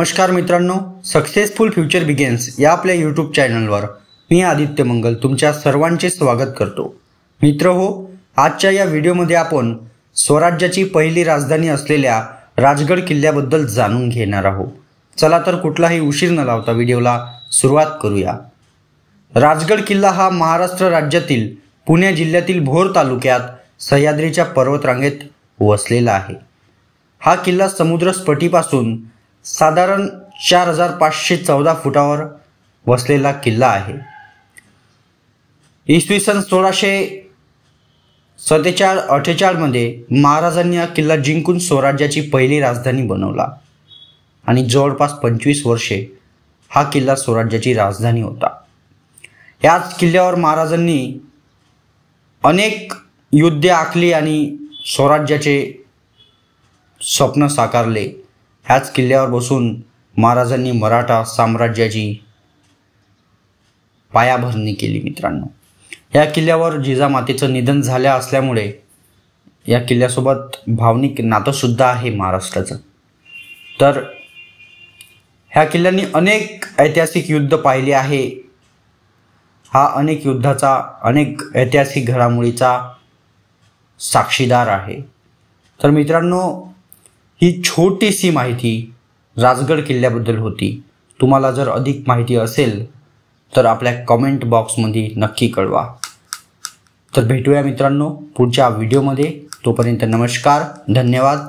नमस्कार मित्रांनो, successful future begins या आपल्या यूट्यूब चॅनलवर मी आदित्य मंगल तुमच्या सर्वांचे स्वागत करतो। मित्रहो, आजच्या या व्हिडिओमध्ये आपण स्वराज्याची पहिली राजधानी असलेल्या राजगड किल्ल्याबद्दल जाणून घेणार आहोत। चला तर कुठलाही उशीर न लावता व्हिडिओला सुरुवात करूया। राजगड किल्ला हा महाराष्ट्र राज्यातील पुणे जिल्ह्यातील भोर तालुक्यात सह्याद्रीच्या पर्वतरांगेत वसलेला आहे। हा किल्ला समुद्रस्फटीपासून साधारण 4514 फुटावर वसलेला किल्ला आहे। इसवी सन 1647-48 मध्ये महाराजांनी हा किल्ला जिंकून स्वराज्याची पहिली राजधानी बनवला आणि जवळपास 25 वर्षे हा किल्ला स्वराज्याची राजधानी होता। याच किल्ल्यावर महाराजांनी अनेक युद्धे आखली आणि स्वराज्याचे स्वप्न साकारले। ह्याच किल्ल्यावर बसून महाराजांनी मराठा साम्राज्याची पायाभरणी केली। मित्रांनो, या किल्ल्यावर जिजामातेचं निधन झाले असल्यामुळे या किल्ल्यासोबत भावनिक नातं सुद्धा आहे महाराष्ट्राचं। तर ह्या किल्ल्याने अनेक ऐतिहासिक युद्ध पाहिले आहे। हा अनेक युद्धाचा अनेक ऐतिहासिक घडामोडीचा साक्षीदार आहे। तर मित्रांनो, ही छोटीशी माहिती राजगड किल्ल्याबद्दल होती। तुम्हाला जर अधिक माहिती असेल तर आपल्या कमेंट बॉक्समध्ये नक्की कळवा। तर भेटूया मित्रांनो पुढच्या व्हिडिओमध्ये। तोपर्यंत नमस्कार, धन्यवाद।